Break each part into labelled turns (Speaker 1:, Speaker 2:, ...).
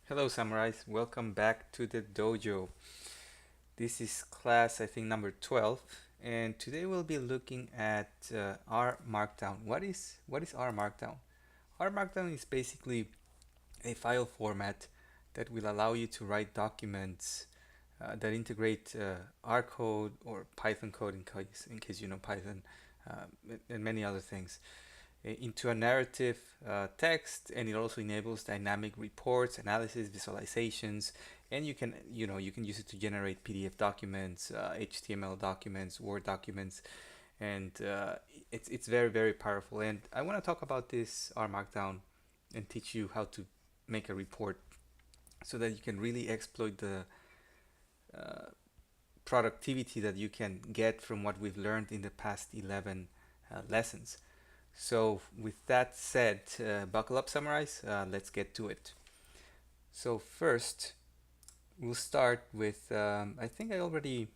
Speaker 1: Hello Samurais, welcome back to the dojo. This is class I think number 12 and today we'll be looking at Rmarkdown. What is Rmarkdown? Rmarkdown is basically a file format that will allow you to write documents that integrate R code or Python code in case you know Python and many other things into a narrative text, and it also enables dynamic reports, analysis, visualizations, and you can use it to generate PDF documents, HTML documents, Word documents, and it's very powerful. And I want to talk about this R Markdown and teach you how to make a report so that you can really exploit the productivity that you can get from what we've learned in the past 11 lessons. So with that said, buckle up, Samurais. Let's get to it. So first, we'll start with, I think I already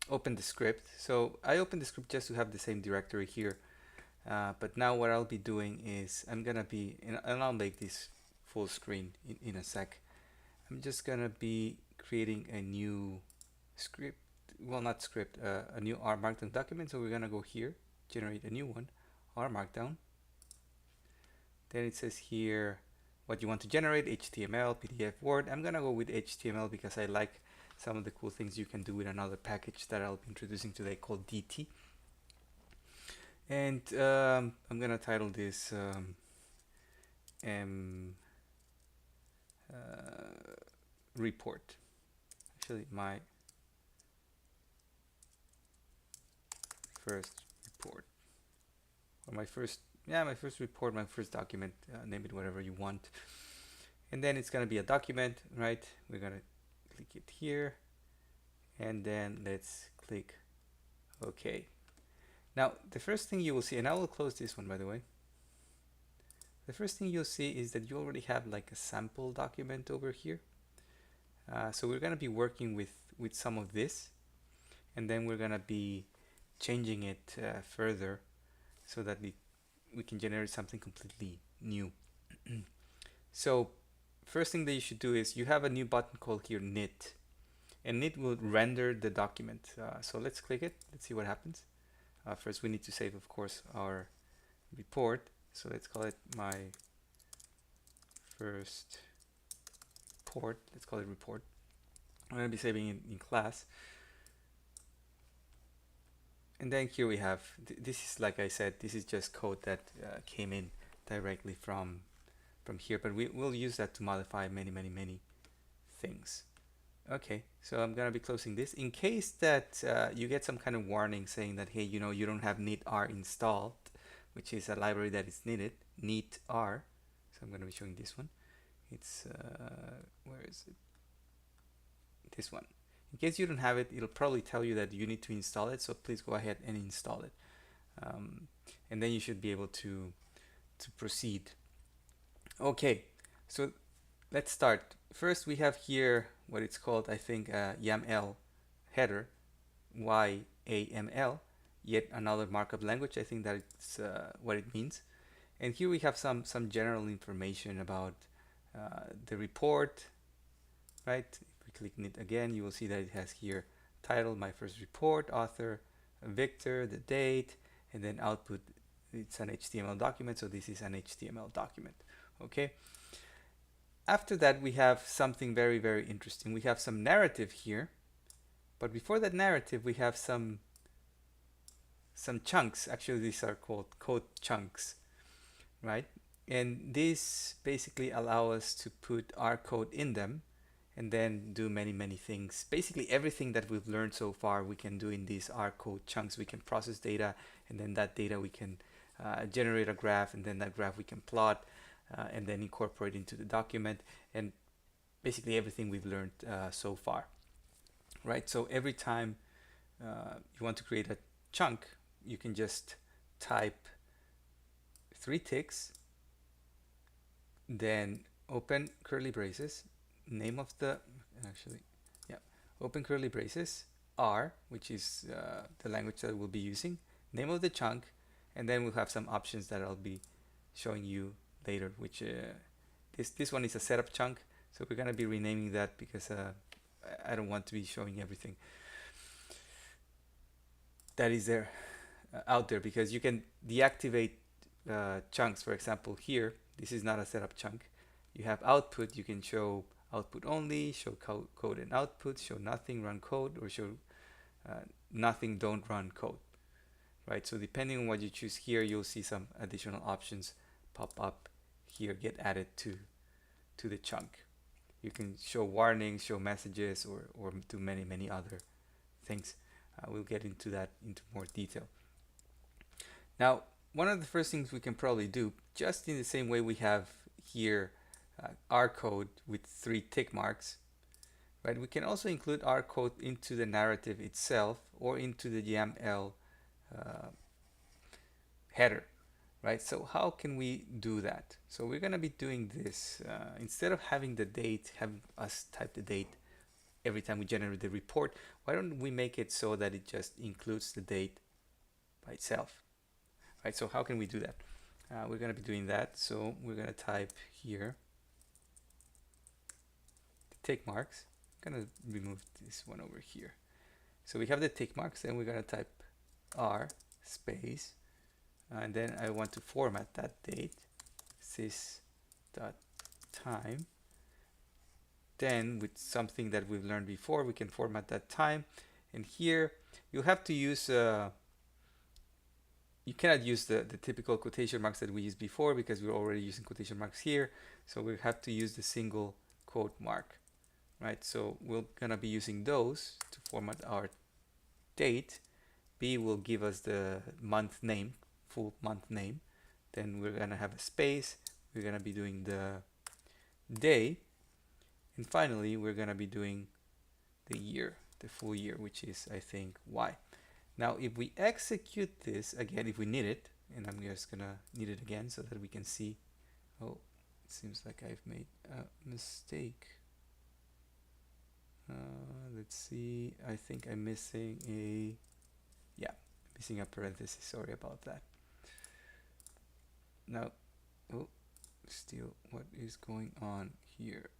Speaker 1: opened the script. So I opened the script just to have the same directory here. But now what I'll be doing is I'm gonna be, and I'll make this full screen in a sec. I'm just gonna be creating a new script, well not script, a new R Markdown document. So we're gonna go here, generate a new one, R Markdown. Then it says here what you want to generate, HTML, PDF, Word. I'm gonna go with HTML because I like some of the cool things you can do with another package that I'll be introducing today called DT. And I'm gonna title this report. Actually, my first report, or my first report, my first document. Name it whatever you want. And then it's gonna be a document, right? We're gonna click it here, and then let's click OK. Now the first thing you will see, and I will close this one by the way. The first thing you'll see is that you already have like a sample document over here. So we're gonna be working with some of this, and then we're gonna be changing it further so that we can generate something completely new. So first thing that you should do is you have a new button called here knit, and knit will render the document. So let's click it. Let's see what happens. First we need to save, of course, our report. So let's call it my first report. Let's call it report. I'm going to be saving it in class. And then here we have, this is, like I said, this is just code that came in directly from here, but we'll use that to modify many things. Okay, so I'm gonna be closing this. In case that you get some kind of warning saying that, hey, you know, you don't have knitr installed, which is a library that is needed, knitr. So I'm gonna be showing this one. It's, where is it? This one. In case you don't have it, it'll probably tell you that you need to install it, so please go ahead and install it. And then you should be able to proceed. Okay, so let's start. First we have here what it's called, I think, YAML header, YAML, yet another markup language. I think that's what it means. And here we have some general information about the report, right? If we click knit again, you will see that it has here title, my first report, author, Victor, the date, and then output. It's an HTML document, so this is an HTML document. Okay. After that, we have something very interesting. We have some narrative here, but before that narrative, we have some chunks. Actually, these are called code chunks, right? And these basically allow us to put our code in them and then do many things. Basically everything that we've learned so far we can do in these R code chunks. We can process data, and then that data we can generate a graph, and then that graph we can plot and then incorporate into the document, and basically everything we've learned so far, right? So every time you want to create a chunk, you can just type 3 ticks, then open curly braces, name of the, open curly braces, R, which is the language that we'll be using, name of the chunk, and then we'll have some options that I'll be showing you later, which this one is a setup chunk, so we're gonna be renaming that because I don't want to be showing everything that is there out there, because you can deactivate chunks. For example, here this is not a setup chunk. You have output, you can show output only, show code and output, show nothing, run code, or show nothing, don't run code, right? So depending on what you choose here, you'll see some additional options pop up here, get added to the chunk. You can show warnings, show messages, or do many other things. We'll get into that into more detail. Now, one of the first things we can probably do, just in the same way we have here our code with 3 tick marks, right? We can also include our code into the narrative itself or into the YAML header, right? So how can we do that? So we're going to be doing this instead of having the date, have us type the date every time we generate the report. Why don't we make it so that it just includes the date by itself, right? So how can we do that? We're going to be doing that. So we're going to type here the tick marks. I'm going to remove this one over here. So we have the tick marks, and we're going to type R space, and then I want to format that date, sys.time. Then with something that we've learned before, we can format that time. And here you have to use you cannot use the typical quotation marks that we used before, because we're already using quotation marks here. So we have to use the single quote mark, right? So we're gonna be using those to format our date. B will give us the month name, full month name. Then we're gonna have a space. We're gonna be doing the day. And finally, we're going to be doing the year, the full year, which is, I think, Y. Now, if we execute this again, if we need it, and I'm just going to need it again so that we can see. Oh, it seems like I've made a mistake. Let's see. I think I'm missing missing a parenthesis. Sorry about that. Now, still, what is going on here?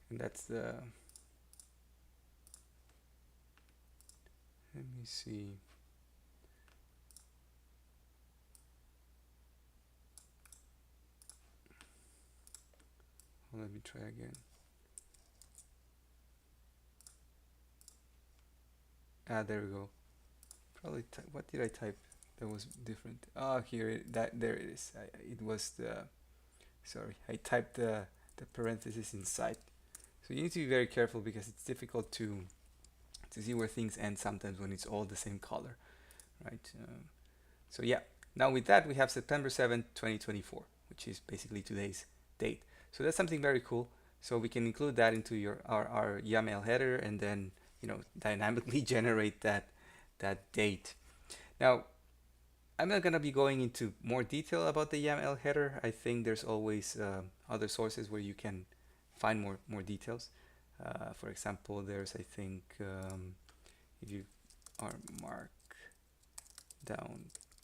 Speaker 1: And that's the, let me see. Well, let me try again. There we go. Probably what did I type that was different? Here, there it is. It was the, sorry, I typed the parenthesis inside. So you need to be very careful, because it's difficult to see where things end sometimes when it's all the same color, right? So yeah, now with that we have September 7th, 2024, which is basically today's date. So that's something very cool. So we can include that into our YAML header, and then dynamically generate that date. Now, I'm not gonna be going into more detail about the YAML header. I think there's always other sources where you can find more details. For example, there's, I think, if you Rmarkdown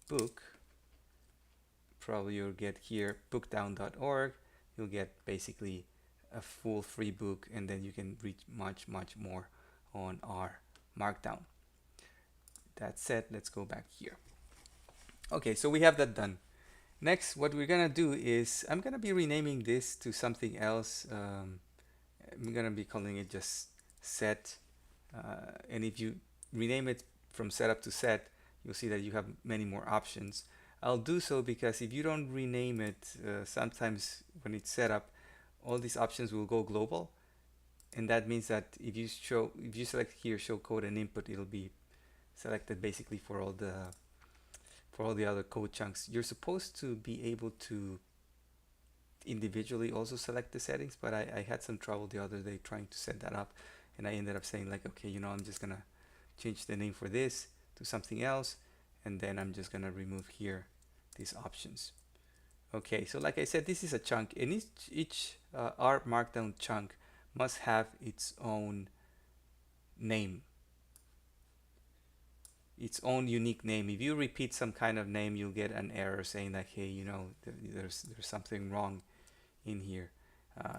Speaker 1: book, probably you'll get here bookdown.org. You'll get basically a full free book, and then you can read much more on our Markdown. That said, let's go back here. Okay, so we have that done. Next, what we're gonna do is I'm gonna be renaming this to something else. I'm gonna be calling it just set. And if you rename it from setup to set, you'll see that you have many more options. I'll do so because if you don't rename it, sometimes when it's set up, all these options will go global, and that means that if you select here show code and input, it'll be selected basically for all the other code chunks. You're supposed to be able to individually also select the settings, but I had some trouble the other day trying to set that up, and I ended up saying like, okay, I'm just gonna change the name for this to something else, and then I'm just gonna remove here these options. Okay, so like I said, this is a chunk, and each Rmarkdown chunk must have its own name. its own unique name. If you repeat some kind of name, you'll get an error saying that, hey, you know, there's something wrong in here.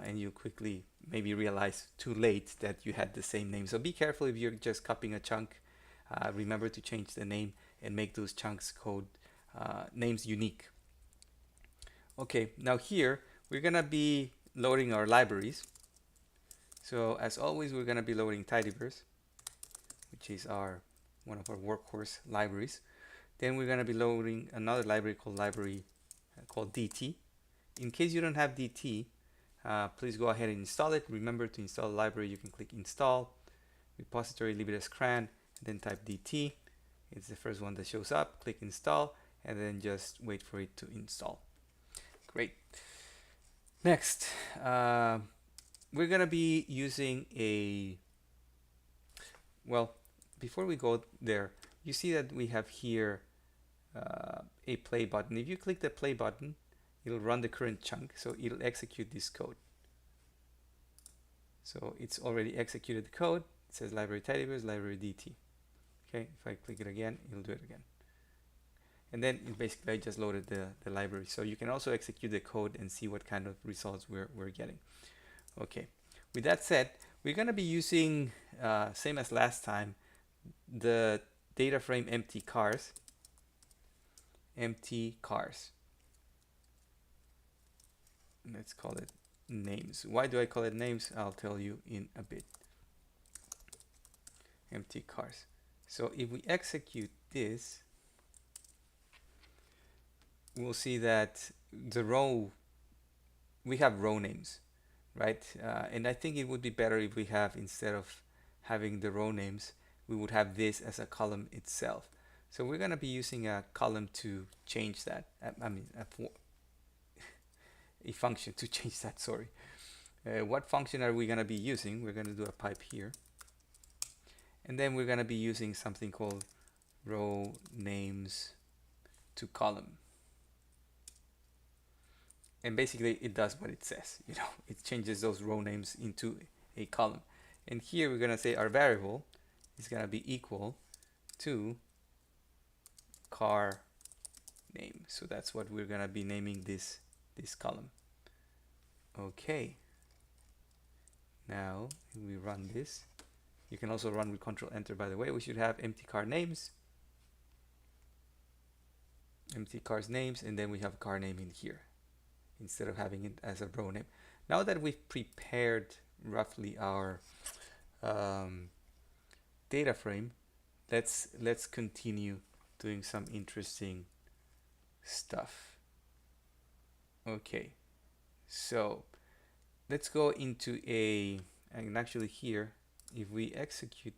Speaker 1: And you quickly maybe realize too late that you had the same name. So be careful if you're just copying a chunk. Remember to change the name and make those chunks code names unique. Okay, now here we're gonna be loading our libraries. So as always, we're gonna be loading Tidyverse, which is one of our workhorse libraries. Then we're gonna be loading another library called DT. In case you don't have DT, please go ahead and install it. Remember to install the library, you can click install, repository, leave it as cran, and then type DT. It's the first one that shows up. Click install, and then just wait for it to install. Great. Next, we're gonna be using well, before we go there, you see that we have here a play button. If you click the play button, it'll run the current chunk, so it'll execute this code. So it's already executed the code. It says library Tidyverse, library DT. Okay, if I click it again, it'll do it again. And then basically I just loaded the library. So you can also execute the code and see what kind of results we're getting. Okay, with that said, we're gonna be using, same as last time, the data frame empty cars. Let's call it names. Why do I call it names? I'll tell you in a bit. Empty cars. So if we execute this, we'll see that we have row names, right? And I think it would be better if we have, instead of having the row names, we would have this as a column itself. So we're going to be using a column to change that. A function to change that, sorry. What function are we going to be using? We're going to do a pipe here. And then we're going to be using something called row names to column. And basically it does what it says, you know, it changes those row names into a column. And here we're going to say our variable is going to be equal to car name. So that's what we're going to be naming this column. Okay. Now if we run this, you can also run with Control Enter, by the way. We should have empty car names, empty cars names, and then we have car name in here instead of having it as a row name. Now that we've prepared roughly our data frame, let's continue doing some interesting stuff. Okay, so let's go into and actually here, if we execute,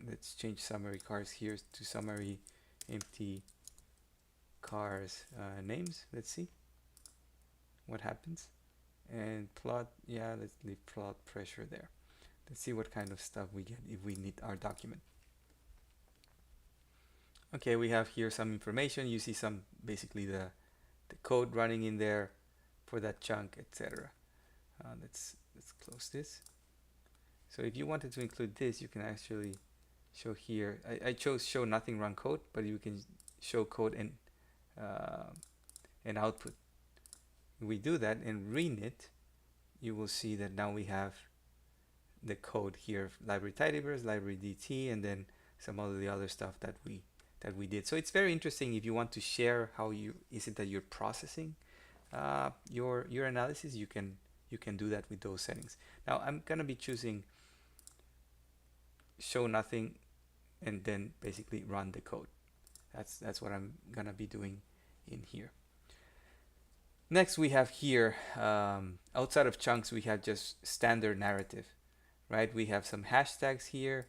Speaker 1: let's change SamuRai cars here to SamuRai empty cars names. Let's see what happens. And plot, yeah, let's leave plot pressure there. Let's see what kind of stuff we get if we need our document. Okay, we have here some information. You see some, basically the code running in there for that chunk, etc. Let's close this. So if you wanted to include this, you can actually show here. I chose show nothing run code, but you can show code and output. If we do that and renit, you will see that now we have the code here, library Tidyverse, library DT, and then some of the other stuff that we did. So it's very interesting if you want to share how is it that you're processing your analysis. You can do that with those settings. Now I'm gonna be choosing show nothing and then basically run the code. That's what I'm gonna be doing in here. Next we have here, outside of chunks, we have just standard narrative, right? We have some hashtags here,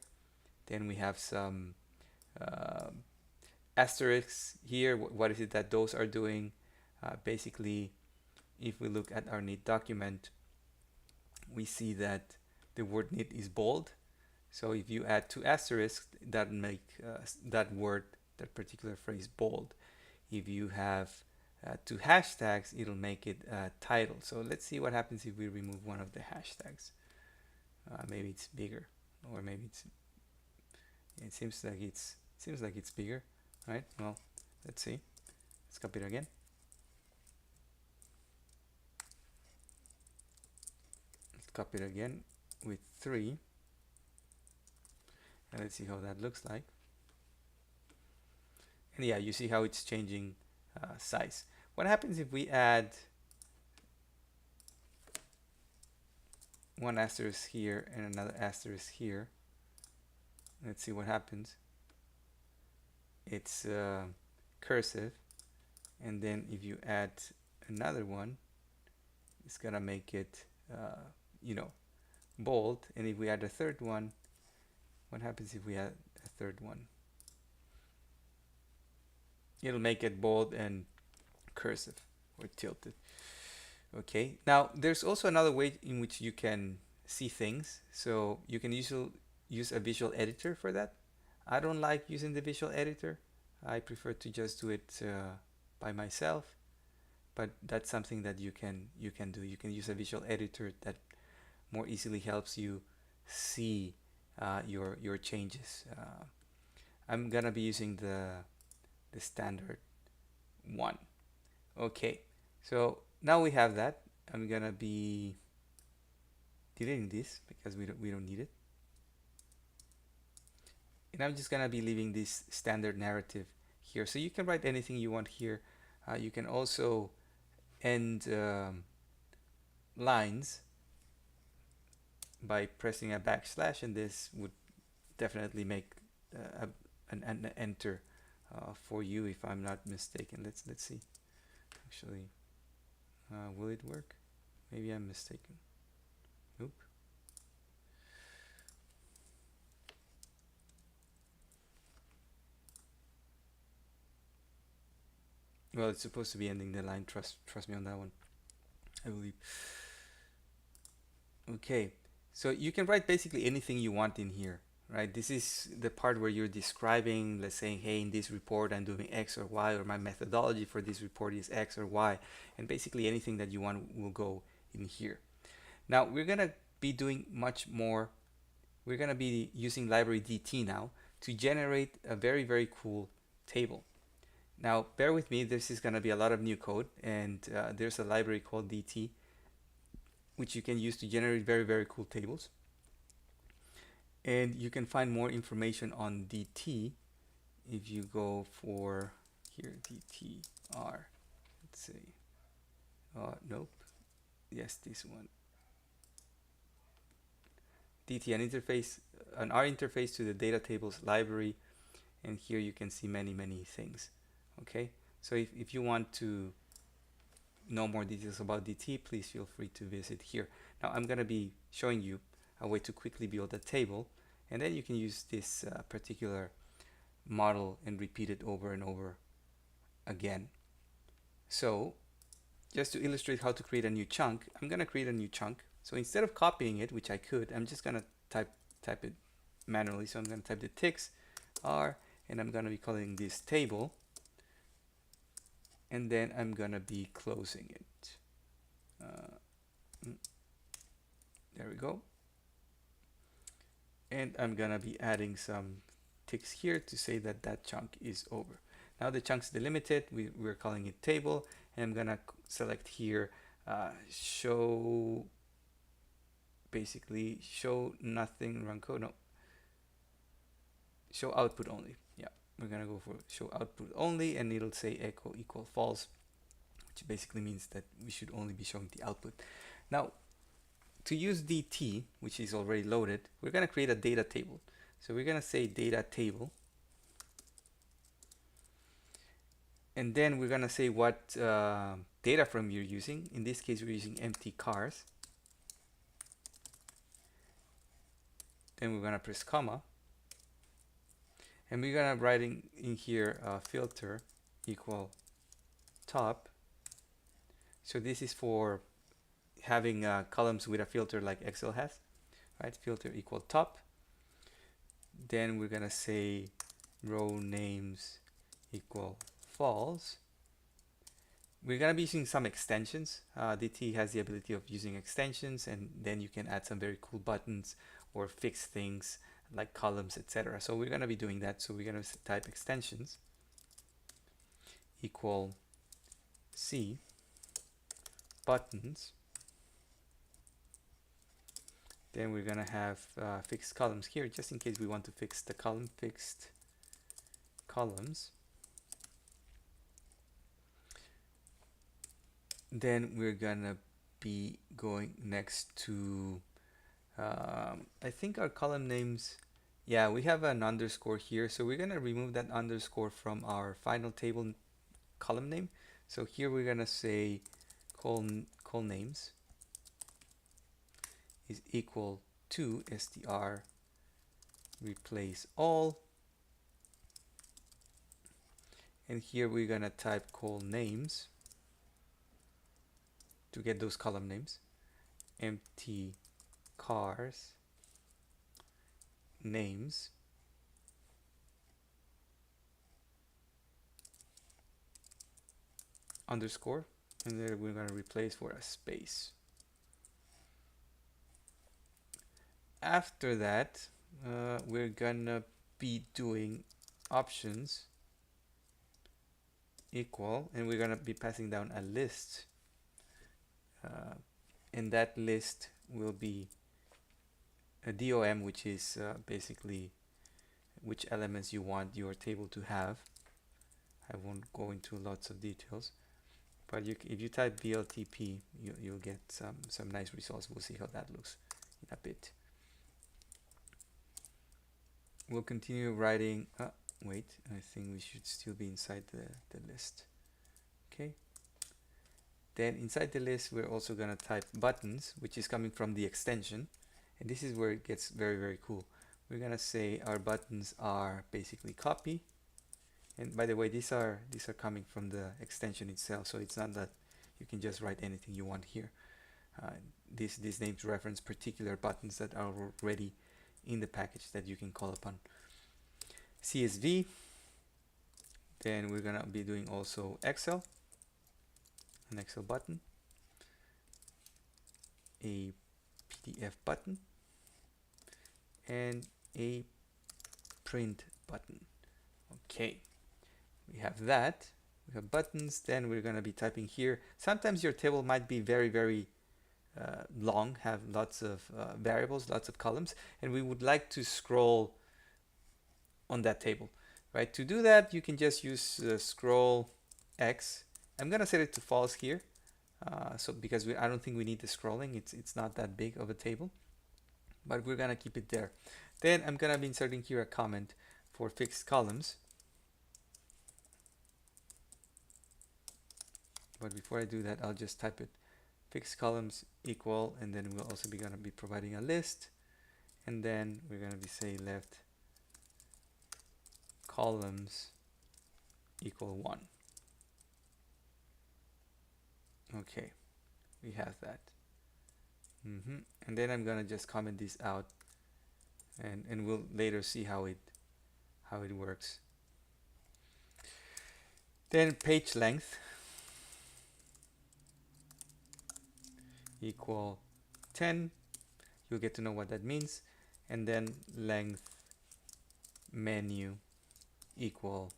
Speaker 1: then we have some asterisks here. What is it that those are doing? Basically, if we look at our neat document, we see that the word neat is bold. So if you add 2 asterisks, that make that word, that particular phrase, bold. If you have 2 hashtags, it'll make it title. So let's see what happens if we remove one of the hashtags. Maybe it's bigger, or maybe it seems like it's Seems like it's bigger, right? Well, let's see. Let's copy it again. Let's copy it again with 3. And let's see how that looks like. And yeah, you see how it's changing size. What happens if we add one asterisk here and another asterisk here? Let's see what happens. It's cursive, and then if you add another one, it's gonna make it you know, bold. And if we add a third one, what happens if we add a third one? It'll make it bold and cursive or tilted. Okay, now there's also another way in which you can see things. So you can use a visual editor for that. I don't like using the visual editor. I prefer to just do it by myself. But that's something that you can do. You can use a visual editor that more easily helps you see your changes. I'm gonna be using the standard one. Okay, so now we have that. I'm gonna be deleting this because we don't need it, and I'm just gonna be leaving this standard narrative here. So you can write anything you want here. You can also end lines by pressing a backslash, and this would definitely make an enter for you, if I'm not mistaken. Let's see. Actually, will it work? Maybe I'm mistaken. Nope. Well, it's supposed to be ending the line. Trust me on that one, I believe. Okay, so you can write basically anything you want in here, right? This is the part where you're describing, let's say, hey, in this report I'm doing X or Y, or my methodology for this report is X or Y, and basically anything that you want will go in here. Now we're gonna be doing much more. We're gonna be using library DT now to generate a very cool table. Now bear with me, this is gonna be a lot of new code, and there's a library called DT which you can use to generate very cool tables. And you can find more information on DT if you go for here, DTR. Let's see. Nope. Yes, this one. DT, an R interface to the data tables library, and here you can see many things. Okay, so if you want to know more details about DT, please feel free to visit here. Now I'm going to be showing you a way to quickly build a table, and then you can use this particular model and repeat it over and over again. So just to illustrate how to create a new chunk, I'm going to create a new chunk. So instead of copying it, which I could, I'm just going to type it manually. So I'm going to type the tix R, and I'm going to be calling this table, and then I'm going to be closing it. There we go. And I'm going to be adding some ticks here to say that that chunk is over. Now the chunk's delimited, we're calling it table, and I'm going to select here show, basically show nothing, run code, no, show output only. Yeah, we're going to go for show output only, and it'll say echo equal false, which basically means that we should only be showing the output. Now, to use DT, which is already loaded, we're going to create a data table. So we're going to say data table, and then we're going to say what data frame you're using. In this case, we're using empty cars. Then we're going to press comma, and we're going to write in here filter equal top. So this is for having columns with a filter like Excel has, right? Filter equal top. Then we're gonna say row names equal false. We're gonna be using some extensions. DT has the ability of using extensions, and then you can add some very cool buttons or fix things like columns, etc. So we're going to be doing that. So we're going to type extensions equal C buttons. Then we're going to have fixed columns here, just in case we want to fix the column, fixed columns. Then we're going to be going next to, I think our column names, yeah, we have an underscore here. So we're going to remove that underscore from our final table column name. So here we're going to say call names is equal to str replace all, and here we're gonna type call names to get those column names, empty cars names underscore, and then we're gonna replace for a space. After that, we're gonna be doing options equal, and we're gonna be passing down a list, and that list will be a DOM, which is basically which elements you want your table to have. I won't go into lots of details, but if you type BLTP, you'll get some nice results. We'll see how that looks in a bit. We'll continue writing. Wait, I think we should still be inside the list. Okay. Then inside the list, we're also going to type buttons, which is coming from the extension. And this is where it gets very, very cool. We're going to say our buttons are basically copy. And by the way, these are coming from the extension itself. So it's not that you can just write anything you want here. These names reference particular buttons that are already in the package that you can call upon. CSV. Then we're going to be doing also Excel. An Excel button, a PDF button, and a print button. Okay, we have that. We have buttons. Then we're going to be typing here. Sometimes your table might be very, very long, have lots of variables, lots of columns, and we would like to scroll on that table, right? To do that, you can just use scroll X. I'm gonna set it to false here, so because I don't think we need the scrolling. It's not that big of a table, but we're gonna keep it there. Then I'm gonna be inserting here a comment for fixed columns. But before I do that, I'll just type it fixed columns equal, and then we'll also be gonna be providing a list, and then we're gonna be say left columns equal 1. Okay, we have that. And then I'm gonna just comment this out, and we'll later see how it works. Then page length equal 10. You'll get to know what that means. And then length menu equal,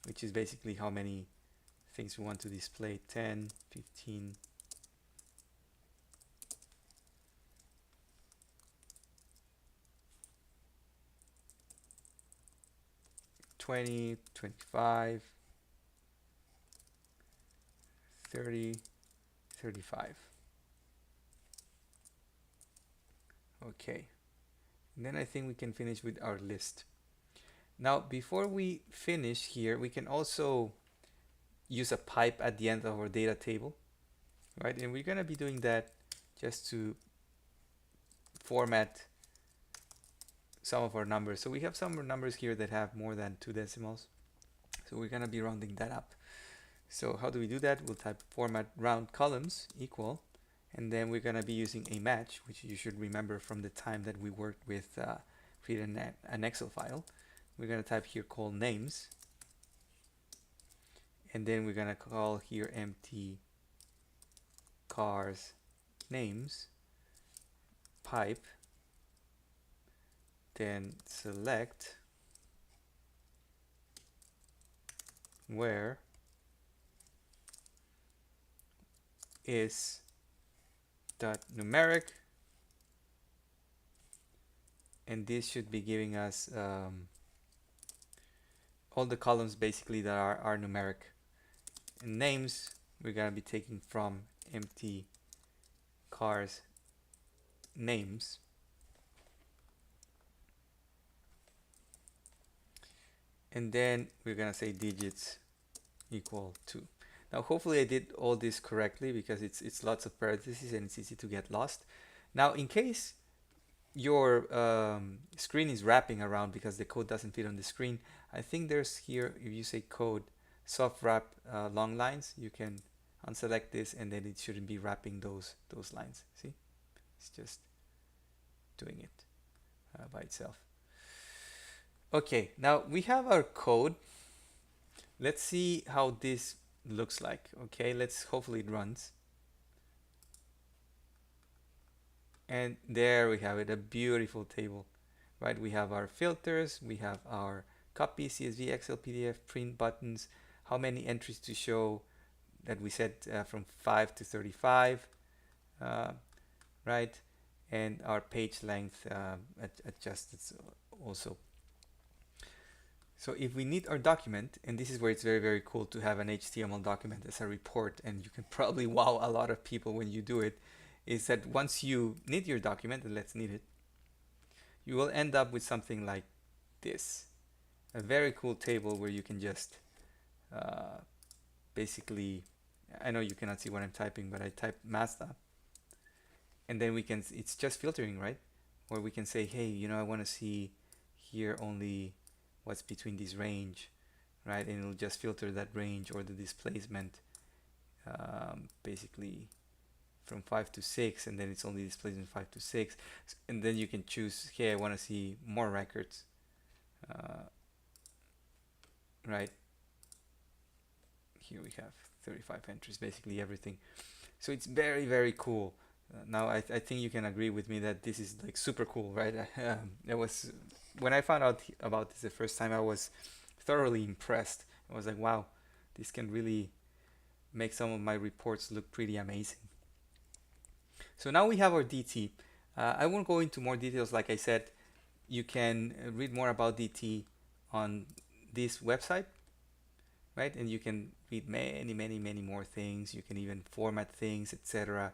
Speaker 1: which is basically how many things we want to display, 10, 15, 20, 25, 30, 35. Okay, and then I think we can finish with our list. Now, before we finish here, we can also use a pipe at the end of our data table, right? And we're gonna be doing that just to format some of our numbers. So we have some numbers here that have more than 2 decimals. So we're gonna be rounding that up. So how do we do that? We'll type format round columns equal, and then we're gonna be using a match, which you should remember from the time that we worked with creating an Excel file. We're gonna type here call names, and then we're gonna call here empty cars names pipe. then select where is dot numeric, and this should be giving us all the columns basically that are numeric. And names we're gonna be taking from empty cars names. And then we're gonna say digits equal to. Now hopefully I did all this correctly, because it's lots of parentheses and it's easy to get lost. Now in case your screen is wrapping around because the code doesn't fit on the screen, I think there's here, if you say code soft wrap long lines, you can unselect this and then it shouldn't be wrapping those lines. See, it's just doing it by itself. Okay, now we have our code. Let's see how this looks like. Okay, let's hopefully it runs. And there we have it, a beautiful table, right? We have our filters, we have our copy, CSV, Excel, PDF, print buttons, how many entries to show that we set from 5 to 35, right? And our page length adjusted also. So if we need our document, and this is where it's very, very cool to have an HTML document as a report, and you can probably wow a lot of people when you do it, is that once you need your document, and let's need it, you will end up with something like this. A very cool table where you can just basically, I know you cannot see what I'm typing, but I type Mazda, and then we can, it's just filtering, right? Or we can say, hey, you know, I want to see here only what's between this range, right? And it'll just filter that range or the displacement basically from 5 to 6, and then it's only displacement 5 to 6, and then you can choose, hey, I want to see more records, right? Here we have 35 entries, basically everything. So it's very, very cool. Now I think you can agree with me that this is like super cool, right? It was, when I found out about this the first time, I was thoroughly impressed. I was like, wow, this can really make some of my reports look pretty amazing. So now we have our DT. I won't go into more details. Like I said, you can read more about DT on this website, right? And you can read many, many, many more things. You can even format things, etc.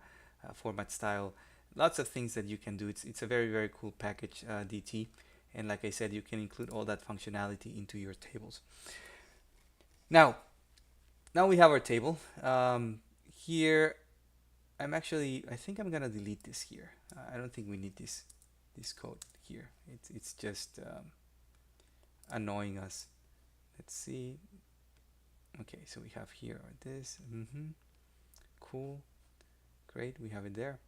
Speaker 1: Format style, lots of things that you can do. It's a very, very cool package, DT. And like I said, you can include all that functionality into your tables. Now we have our table. Here, I think I'm gonna delete this here. I don't think we need this code here. It's just annoying us. Let's see. Okay, so we have here this. Cool, great, we have it there.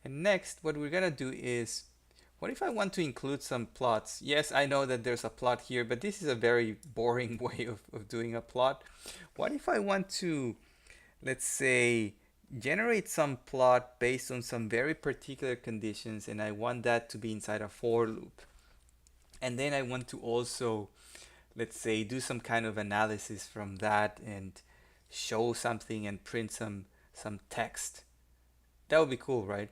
Speaker 1: And next, what we're gonna do is, what if I want to include some plots? Yes, I know that there's a plot here, but this is a very boring way of doing a plot. What if I want to, let's say, generate some plot based on some very particular conditions, and I want that to be inside a for loop? And then I want to also, let's say, do some kind of analysis from that and show something and print some text. That would be cool, right?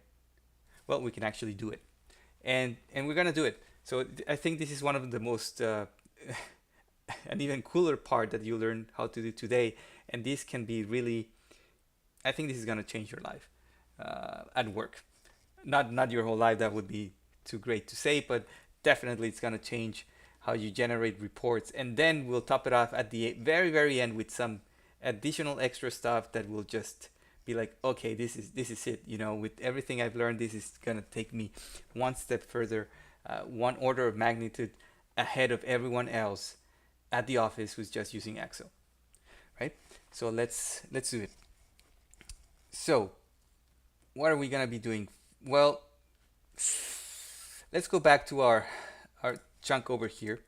Speaker 1: Well, we can actually do it. And we're gonna do it. So I think this is one of the most an even cooler part that you learn how to do today. And this can be really, I think this is gonna change your life at work. Not your whole life, that would be too great to say, but definitely it's gonna change how you generate reports. And then we'll top it off at the very, very end with some additional extra stuff that will just be like, okay, this is it. You know, with everything I've learned, this is gonna take me one step further, one order of magnitude ahead of everyone else at the office who's just using Excel, right? So let's do it. So what are we gonna be doing? Well, let's go back to our chunk over here.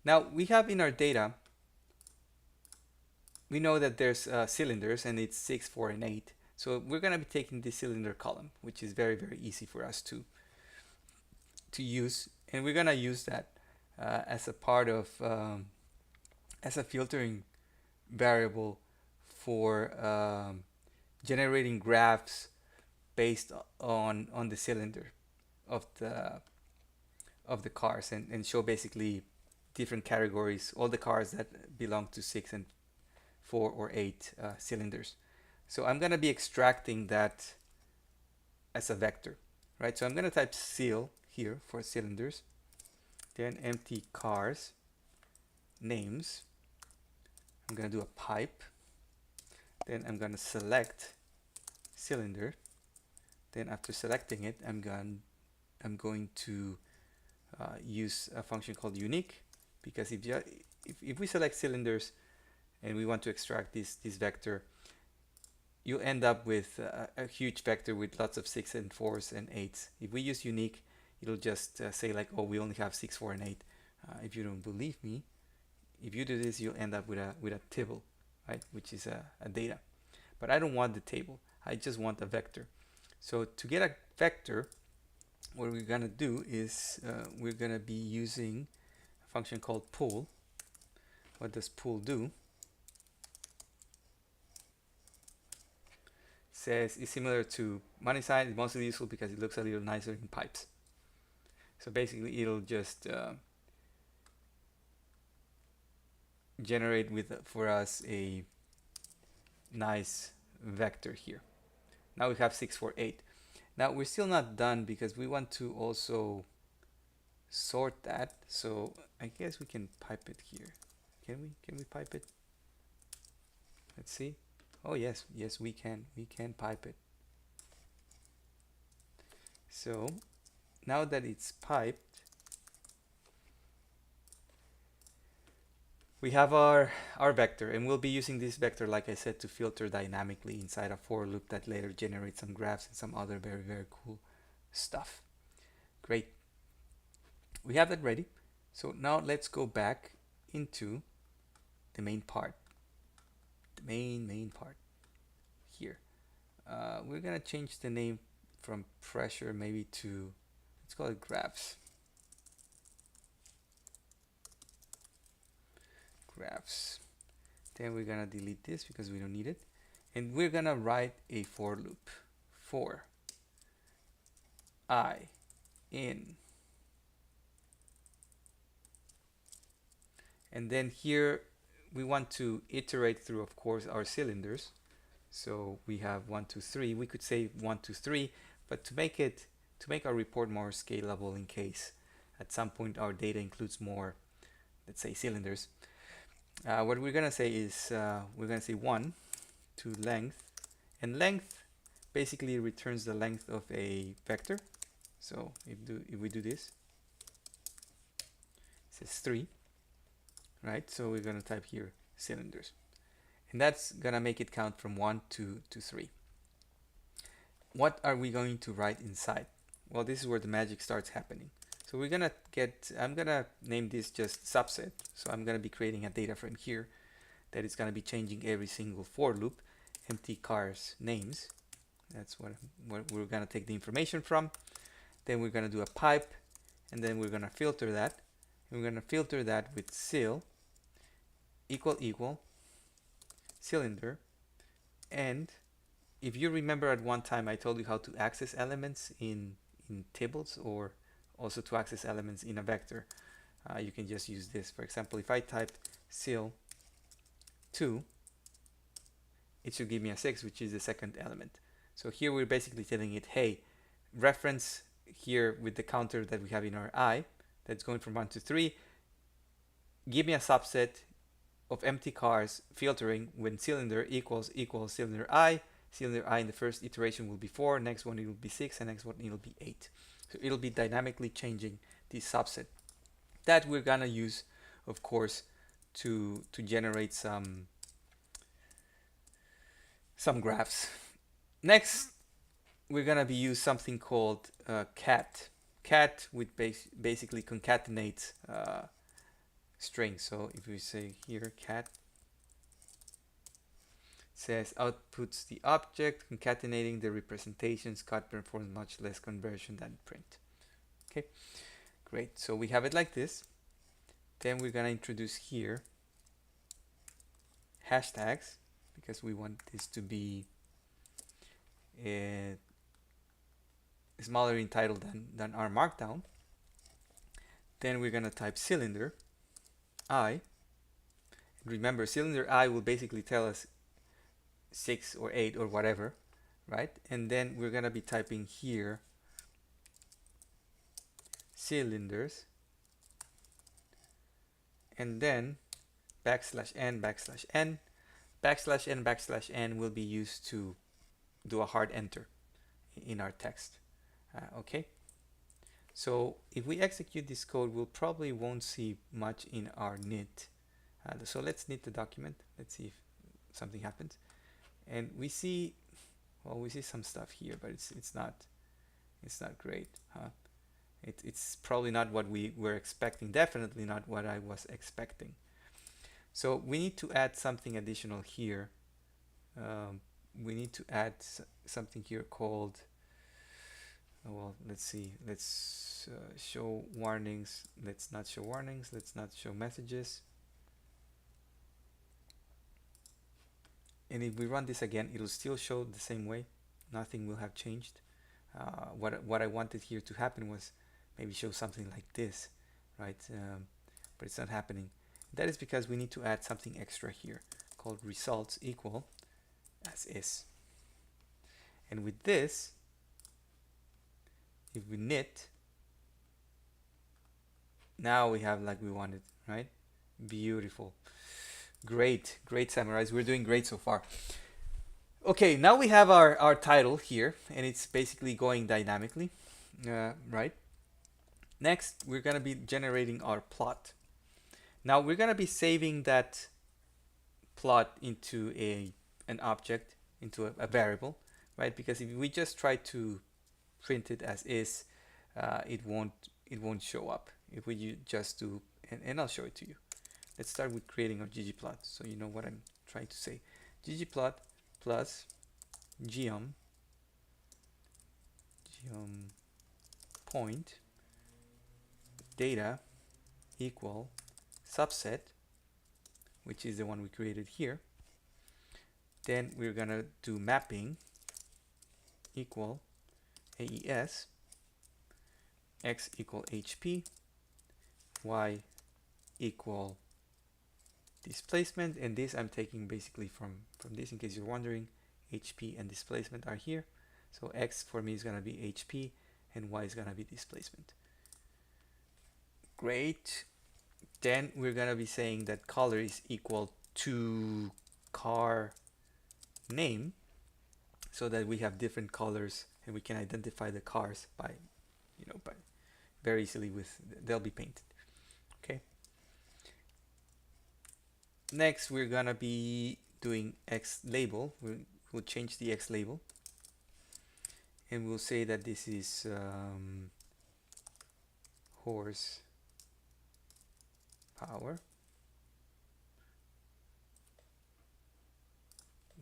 Speaker 1: Now we have in our data, we know that there's cylinders, and it's 6, 4, and 8. So we're going to be taking the cylinder column, which is very, very easy for us to use. and we're gonna use that as a part of as a filtering variable for generating graphs based on the cylinder of the cars, and show basically different categories, all the cars that belong to 6 and 4 or 8 cylinders. So I'm going to be extracting that as a vector, right? So I'm going to type cil here for cylinders, then empty cars names. I'm going to do a pipe, then I'm going to select cylinder. Then after selecting it, I'm going to use a function called unique, because if we select cylinders and we want to extract this vector, you'll end up with a huge vector with lots of 6 and 4s and 8s. If we use unique, it'll just say like, oh, we only have 6, 4, and 8. If you don't believe me, if you do this, you'll end up with a table, right, which is a data. But I don't want the table. I just want a vector. So to get a vector, what we're gonna do is we're gonna be using a function called pool. What does pool do? Says it's similar to money sign. It's mostly useful because it looks a little nicer in pipes. So basically, it'll just generate for us a nice vector here. Now we have 6, 4, 8. Now we're still not done because we want to also sort that. So I guess we can pipe it here. Can we? Can we pipe it? Let's see. Oh yes, yes we can. We can pipe it. So now that it's piped, we have our vector, and we'll be using this vector, like I said, to filter dynamically inside a for loop that later generates some graphs and some other very, very cool stuff. Great. We have that ready. So now let's go back into the main part. The main part here. We're gonna change the name from pressure maybe to, let's call it graphs. Graphs. Then we're gonna delete this because we don't need it, and we're gonna write a for loop for I in, and then here we want to iterate through, of course, our cylinders. So we have 1, 2, 3. We could say 1, 2, 3, but to make our report more scalable in case at some point our data includes more, let's say, cylinders, what we're gonna say is we're gonna say 1 to length, and length basically returns the length of a vector. So if we do this, it says 3, right? So we're gonna type here cylinders, and that's gonna make it count from 1 to 3. What are we going to write inside? Well, this is where the magic starts happening. So we're gonna I'm gonna name this just subset. So I'm gonna be creating a data frame here that is gonna be changing every single for loop. Empty cars names. That's what we're gonna take the information from. Then we're gonna do a pipe, and then we're gonna filter that. And we're gonna filter that with cil equal cylinder. And if you remember, at one time I told you how to access elements in tables, or also to access elements in a vector. You can just use this. For example, if I type cil 2, it should give me a 6, which is the second element. So here we're basically telling it, hey, reference here with the counter that we have in our I, that's going from 1 to 3, give me a subset of empty cars filtering when cylinder equals cylinder I. Cylinder I in the first iteration will be 4, next one it will be 6, and next one it will be 8. So it'll be dynamically changing this subset that we're gonna use, of course, to generate some graphs. Next, we're gonna be use something called cat. Cat with basically concatenates strings. So if we say here cat, says outputs the object, concatenating the representations. Cat performs much less conversion than print. Okay, Great, so we have it like this. Then we're gonna introduce here hashtags because we want this to be smaller in title than our markdown. Then we're gonna type cylinder I. Remember, cylinder I will basically tell us 6 or 8 or whatever, right? And then we're gonna be typing here cylinders, and then \n \n \n will be used to do a hard enter in our text. Okay, so if we execute this code, we'll probably won't see much in our knit. So let's knit the document. Let's see if something happens. And we see, well, we see some stuff here, but it's not great. It's probably not what we were expecting. Definitely not what I was expecting. So we need to add something additional here. We need to add something here called, well, let's see, let's show warnings. Let's not show warnings. Let's not show messages. And if we run this again, it'll still show the same way. Nothing will have changed. What I wanted here to happen was maybe show something like this, right? But it's not happening. That is because we need to add something extra here called results equal as is. And with this, if we knit, now we have like we wanted, right? Beautiful. Great, great SamuRais. We're doing great so far. Okay, now we have our title here, and it's basically going dynamically, right? Next, we're going to be generating our plot. Now we're going to be saving that plot into an object, into a variable, right? Because if we just try to print it as is, it won't show up. If we just do, and I'll show it to you. Let's start with creating our ggplot, so you know what I'm trying to say. ggplot plus geom point data equal subset, which is the one we created here. Then we're gonna do mapping equal AES, x equal HP, y equal displacement, and this I'm taking basically from this, in case you're wondering. HP and displacement are here, so x for me is going to be HP and y is going to be displacement. Great. Then we're going to be saying that color is equal to car name, so that we have different colors and we can identify the cars by, by very easily with, they'll be painted. Okay. Next, we're gonna be doing X label. We'll change the X label, and we'll say that this is horse power.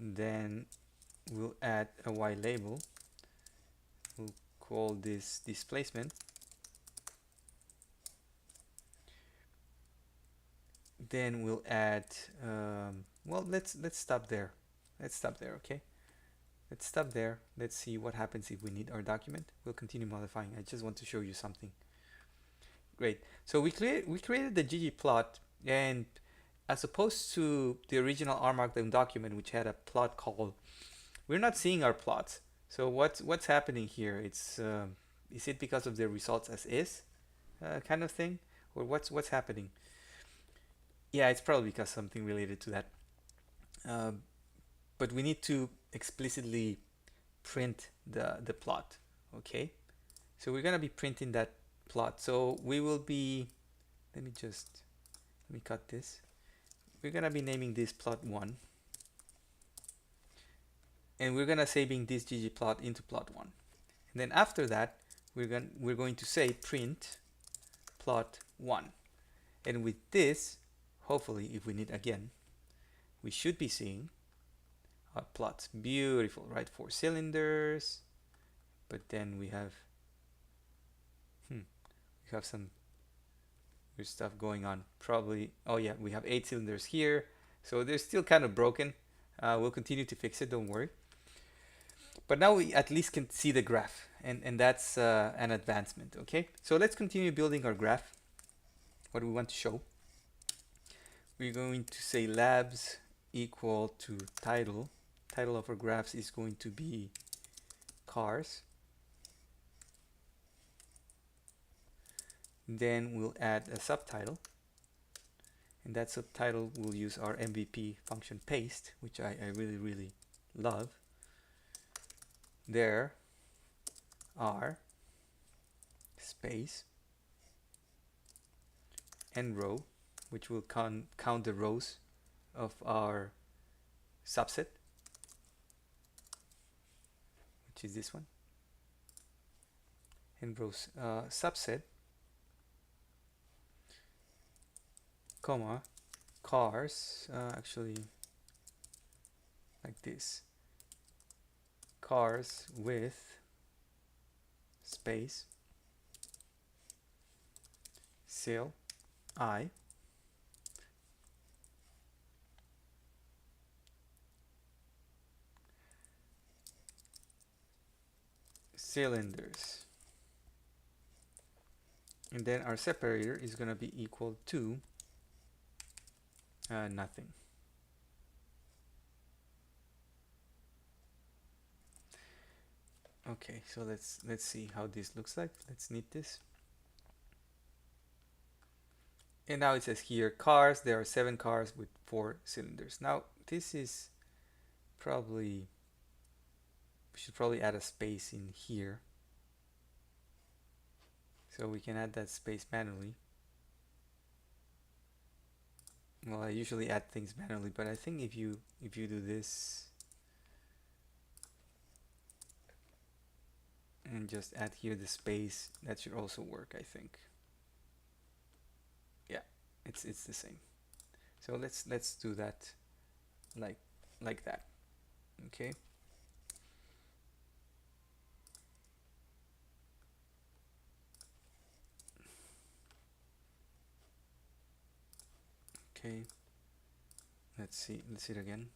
Speaker 1: Then we'll add a Y label. We'll call this displacement. Then we'll add, well, let's stop there. Let's stop there, okay? Let's stop there. Let's see what happens if we need our document. We'll continue modifying. I just want to show you something. Great. So we created the ggplot, and as opposed to the original Rmarkdown document, which had a plot call, we're not seeing our plots. So what's happening here? It's is it because of the results as is kind of thing, or what's happening? Yeah, it's probably because something related to that. But we need to explicitly print the plot, okay? So we're gonna be printing that plot. So we will be, let me cut this. We're gonna be naming this plot 1. And we're gonna saving this ggplot into plot 1. And then after that, we're going to say print plot 1. And with this, hopefully, if we need again, we should be seeing our plots. Beautiful, right? 4 cylinders, but then we have We have some weird stuff going on. Probably, oh yeah, we have 8 cylinders here. So they're still kind of broken. We'll continue to fix it, don't worry. But now we at least can see the graph, and that's an advancement, okay? So let's continue building our graph. What do we want to show? We're going to say labs equal to title. Title of our graphs is going to be cars. Then we'll add a subtitle, and that subtitle will use our MVP function paste, which I really love. There are space and row, which will count the rows of our subset, which is this one, and rows subset, comma, cars, actually like this, cars with space cell I cylinders, and then our separator is going to be equal to nothing. Okay, so let's see how this looks like. Let's knit this. And now it says here cars. There are 7 cars with 4 cylinders. Now this is probably, we should probably add a space in here. So we can add that space manually. Well, I usually add things manually, but I think if you do this and just add here the space, that should also work, I think. Yeah, it's the same. So let's do that like that. Okay. Okay. Let's see it again.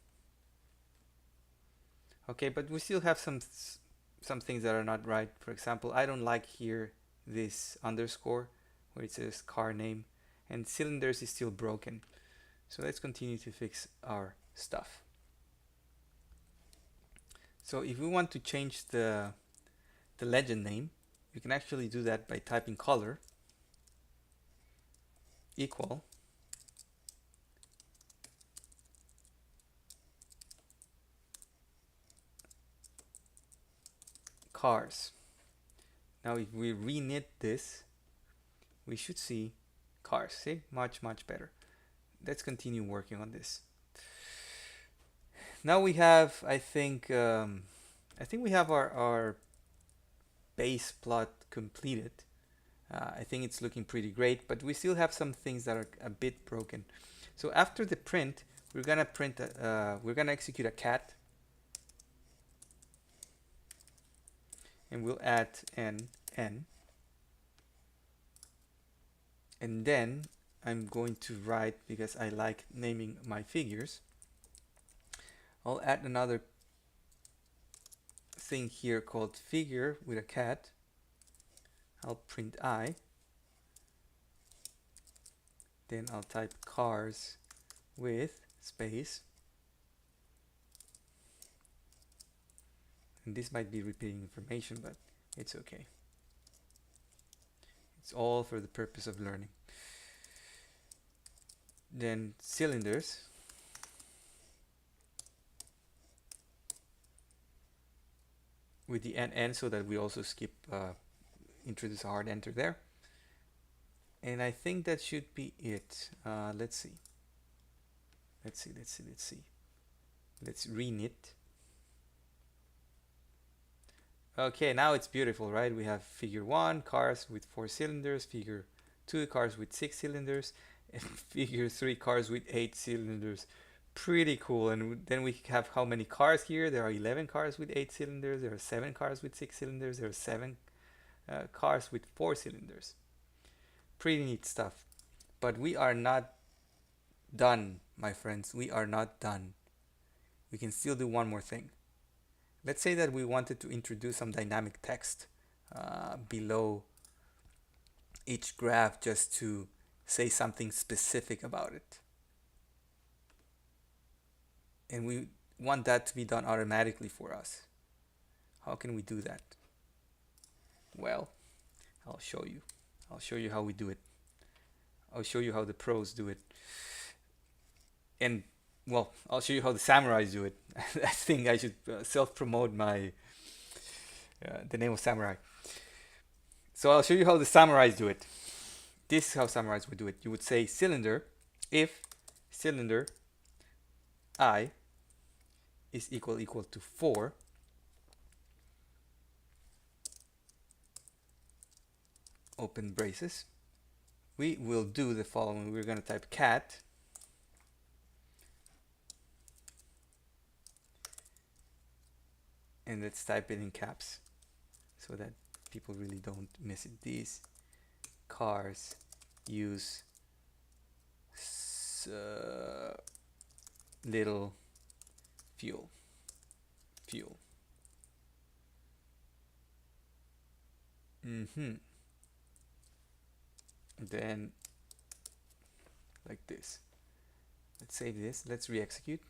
Speaker 1: Okay, but we still have some things that are not right. For example, I don't like here this underscore where it says car name, and cylinders is still broken. So let's continue to fix our stuff. So if we want to change the legend name, you can actually do that by typing color equal cars. Now if we reknit this, we should see cars. See, much better. Let's continue working on this. Now we have, I think we have our base plot completed. I think it's looking pretty great, but we still have some things that are a bit broken. So after the print, we're gonna print we're gonna execute a cat, and we'll add n, and then I'm going to write, because I like naming my figures, I'll add another thing here called figure with a cat. I'll print I, then I'll type cars with space, and this might be repeating information, but it's okay. It's all for the purpose of learning. Then cylinders, with the n, so that we also skip introduce a hard enter there. And I think that should be it. Let's see. Let's reknit. Okay, now it's beautiful, right? We have figure 1, cars with 4 cylinders, figure 2, cars with 6 cylinders, and figure 3, cars with 8 cylinders. Pretty cool. And then we have how many cars here? There are 11 cars with 8 cylinders, there are 7 cars with 6 cylinders, there are 7 cars with 4 cylinders. Pretty neat stuff. But we are not done, my friends. We are not done. We can still do one more thing. Let's say that we wanted to introduce some dynamic text below each graph just to say something specific about it. And we want that to be done automatically for us. How can we do that? Well, I'll show you. I'll show you how we do it. I'll show you how the pros do it. And well, I'll show you how the samurais do it. I think I should self-promote my the name of SamuRai. So I'll show you how the samurais do it. This is how samurais would do it. You would say cylinder if cylinder I is equal to 4, open braces. We will do the following. We're going to type cat and let's type it in caps so that people really don't miss it. These cars use little fuel. Then like this. Let's save this. Let's re-execute.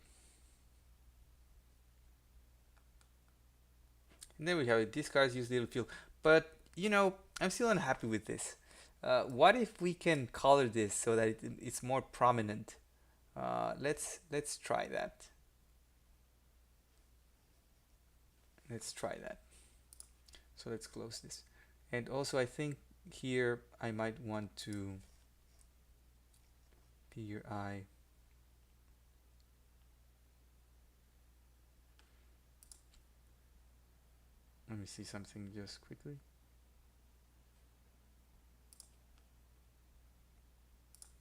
Speaker 1: And there we have it. These cars use little fuel. But, you know, I'm still unhappy with this. What if we can color this so that it's more prominent? Let's try that. Let's try that. So let's close this. And also I think here I might want to figure I. Let me see something just quickly.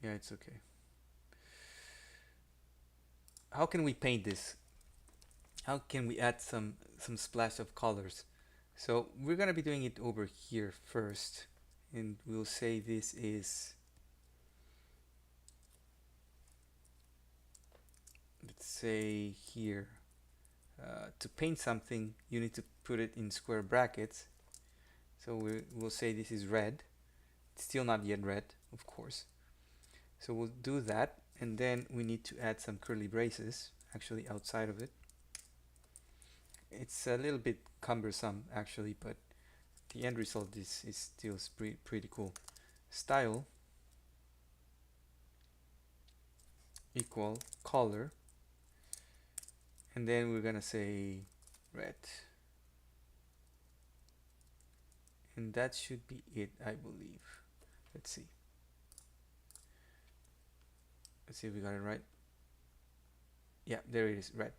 Speaker 1: Yeah, it's okay. How can we paint this? How can we add some splash of colors? So we're gonna be doing it over here first, and we'll say this is, let's say here, to paint something you need to put it in square brackets. So we'll say this is red. It's still not yet red, of course. So we'll do that, and then we need to add some curly braces actually outside of it. It's a little bit cumbersome actually, but the end result is still pretty cool. Style equal color, and then we're gonna say red, and that should be it, I believe. Let's see if we got it right. Yeah, there it is, red.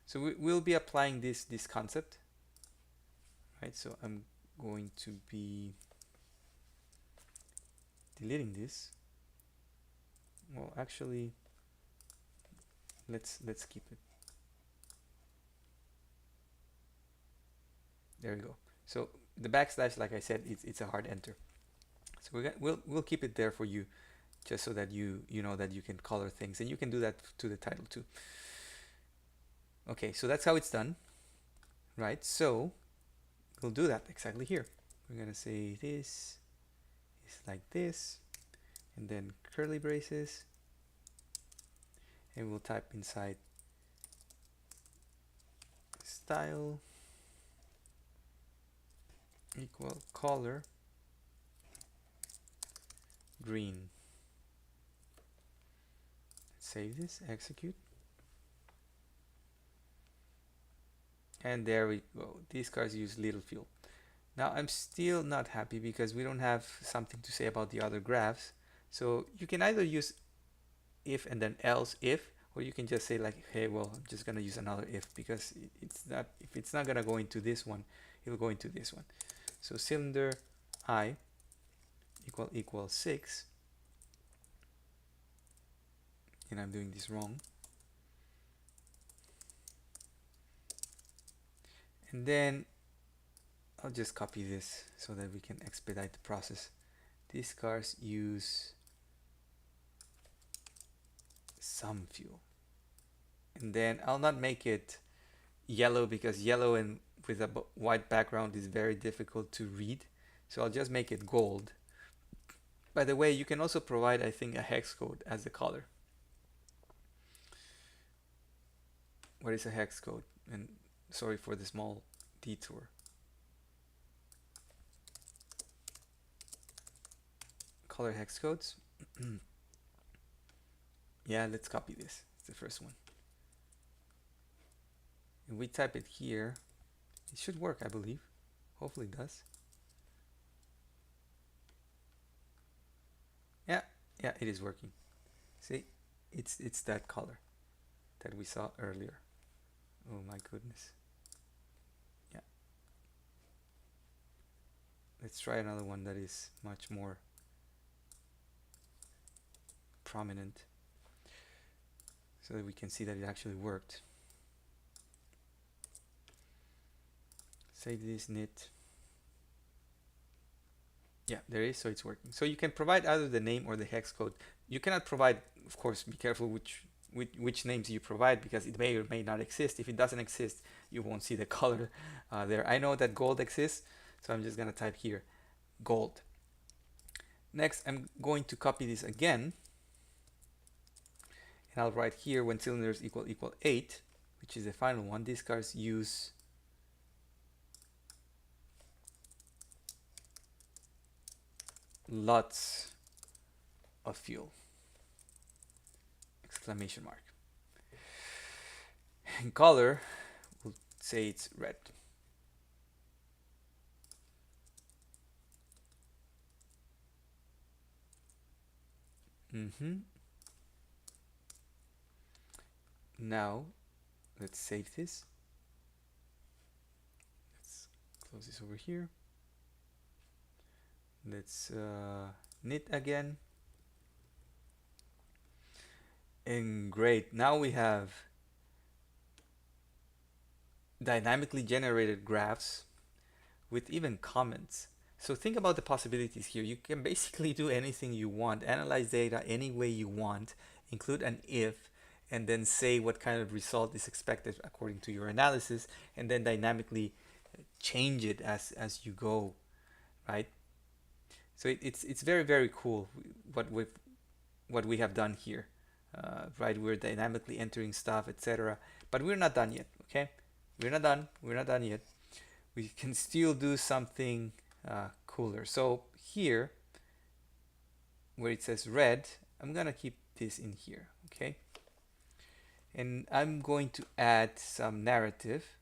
Speaker 1: So we'll be applying this concept, right? So I'm going to be deleting this. Well, actually, let's keep it. There we go. So the backslash, like I said, it's a hard enter. So we'll keep it there for you, just so that you know that you can color things, and you can do that to the title too. Okay, so that's how it's done, right? So we'll do that exactly here. We're gonna say this is like this, and then curly braces, and we'll type inside style equal color green. Save this, execute. And there we go. These cars use little fuel. Now I'm still not happy because we don't have something to say about the other graphs. So you can either use if and then else if, or you can just say like, hey, well, I'm just gonna use another if, because if it's not gonna go into this one, it'll go into this one. So cylinder I equal 6, and I'm doing this wrong. And then I'll just copy this so that we can expedite the process. these cars use some fuel. And then I'll not make it yellow because yellow and with a white background is very difficult to read. So I'll just make it gold. By the way, you can also provide, I think, a hex code as the color. What is a hex code? And sorry for the small detour. Color hex codes. Yeah, let's copy this. It's the first one. And we type it here. It should work, I believe. Hopefully it does. Yeah, it is working. See, it's that color that we saw earlier. Oh my goodness. Yeah. Let's try another one that is much more prominent so that we can see that it actually worked. Save this knit. Yeah, there is, so it's working. So you can provide either the name or the hex code. You cannot provide, of course, be careful which names you provide because it may or may not exist. If it doesn't exist, you won't see the color there. I know that gold exists, so I'm just gonna type here gold. Next, I'm going to copy this again, and I'll write here when cylinders equal 8, which is the final one. These cars use lots of fuel, exclamation mark. And color, we'll say it's red. Now let's save this. Let's close this over here. Let's knit again. And great, now we have dynamically generated graphs with even comments. So think about the possibilities here. You can basically do anything you want, analyze data any way you want, include an if, and then say what kind of result is expected according to your analysis, and then dynamically change it as you go, right? So it's very, very cool what we have done here, right? We're dynamically entering stuff, etc. But we're not done yet, okay? We're not done yet. We can still do something cooler. So here, where it says red, I'm gonna keep this in here, okay? And I'm going to add some narrative.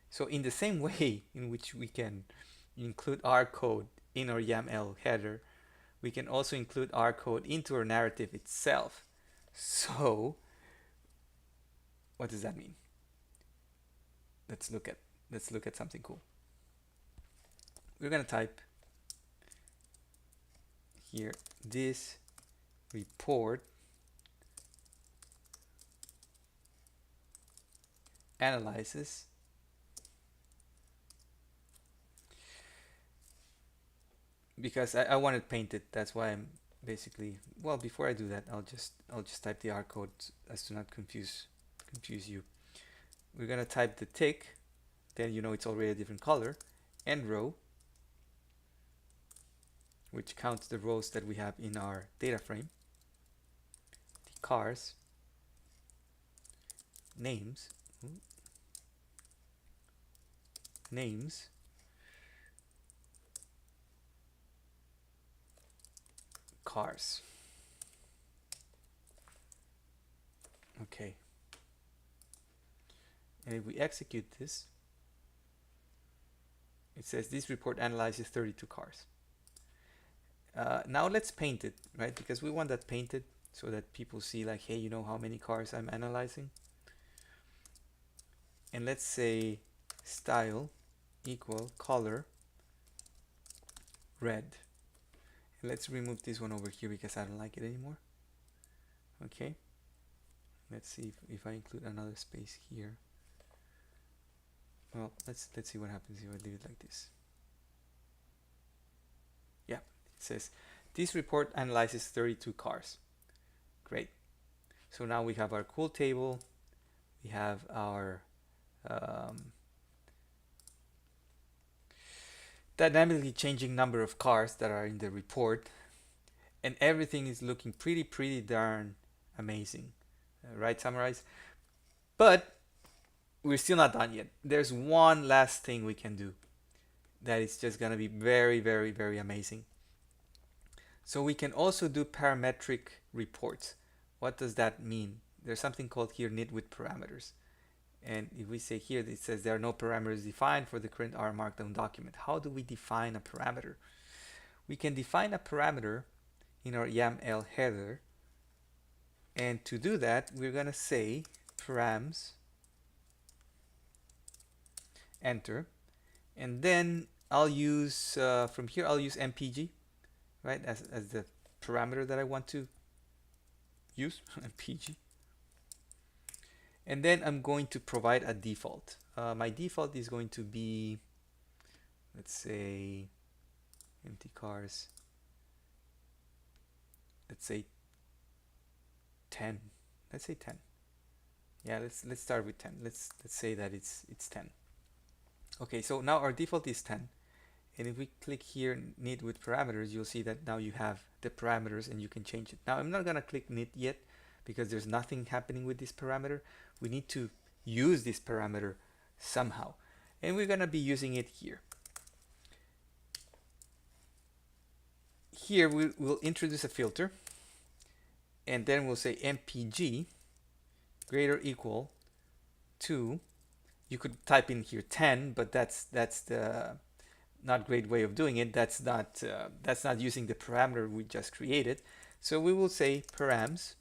Speaker 1: So in the same way in which we can include our code in our YAML header, we can also include our code into our narrative itself. So what does that mean? Let's look at something cool. We're gonna type here this report analyzes because I want it painted. That's why I'm basically, well, before I do that, I'll just type the R code as to not confuse you. We're gonna type the tick, then you know it's already a different color, and row, which counts the rows that we have in our data frame. The cars, names, cars. Okay. And if we execute this, it says this report analyzes 32 cars. Now let's paint it, right? Because we want that painted so that people see like, hey, you know how many cars I'm analyzing? And let's say style equal color red. And let's remove this one over here because I don't like it anymore. Okay. Let's see if I include another space here. Well, let's see what happens if I leave it like this. Yeah, It says this report analyzes 32 cars. Great. So now we have our cool table. We have our dynamically changing number of cars that are in the report, and everything is looking pretty darn amazing, right, SamuRai? But we're still not done yet. There's one last thing we can do that is just gonna be very amazing. So we can also do parametric reports. What does that mean? There's something called here init with parameters. And if we say here, it says there are no parameters defined for the current Rmarkdown document. How do we define a parameter? We can define a parameter in our YAML header. And to do that, we're going to say params, enter. And then I'll use, from here, I'll use MPG, right, as the parameter that I want to use, MPG. And then I'm going to provide a default. My default is going to be, let's say, empty cars. Let's say 10. Let's say 10. Yeah, let's start with 10. Let's say that it's 10. Okay, so now our default is 10. And if we click here, init with parameters, you'll see that now you have the parameters and you can change it. Now I'm not gonna click init yet because there's nothing happening with this parameter. We need to use this parameter somehow. And we're gonna be using it here. Here we'll introduce a filter, and then we'll say MPG greater equal to, you could type in here 10, but that's the not great way of doing it. That's not using the parameter we just created. So we will say params,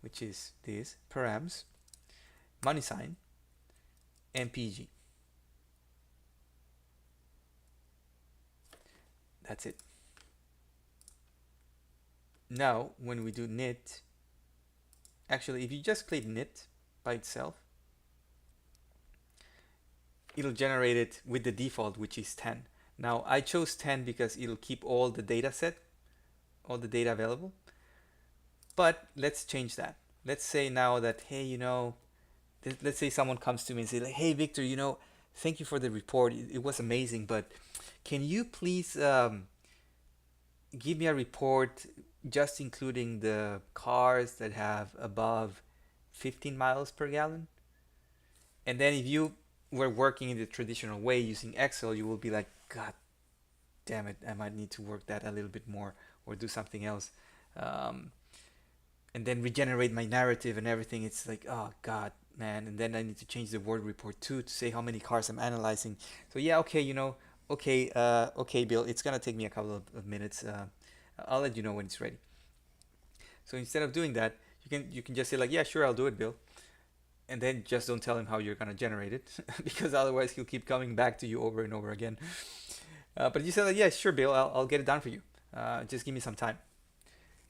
Speaker 1: which is this, params, money sign, MPG. That's it. Now, when we do init, actually, if you just click init by itself, it'll generate it with the default, which is 10. Now, I chose 10 because it'll keep all the data set, all the data available. But let's change that. Let's say now that, hey, you know, let's say someone comes to me and say, like, hey, Victor, you know, thank you for the report. It was amazing, but can you please give me a report just including the cars that have above 15 miles per gallon? And then if you were working in the traditional way using Excel, you will be like, God damn it, I might need to work that a little bit more or do something else. And then regenerate my narrative and everything. It's like, oh God, man. And then I need to change the word report too to say how many cars I'm analyzing. So yeah, okay, you know, okay, Bill, it's gonna take me a couple of minutes. I'll let you know when it's ready. So instead of doing that, you can just say like, yeah, sure, I'll do it, Bill. And then just don't tell him how you're gonna generate it, because otherwise he'll keep coming back to you over and over again. But you say like, yeah, sure, Bill, I'll get it done for you. Just give me some time.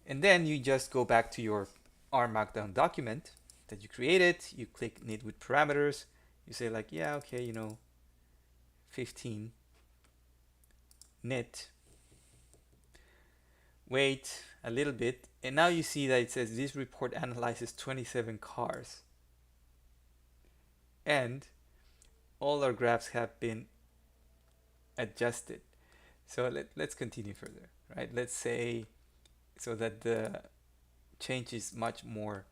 Speaker 1: And then you just go back to your Rmarkdown document that you created. You click init with parameters. You say like, yeah, okay, you know, 15 net. Wait a little bit, and now you see that it says this report analyzes 27 cars. And all our graphs have been adjusted. So let's continue further, right? Let's say so that the change is much more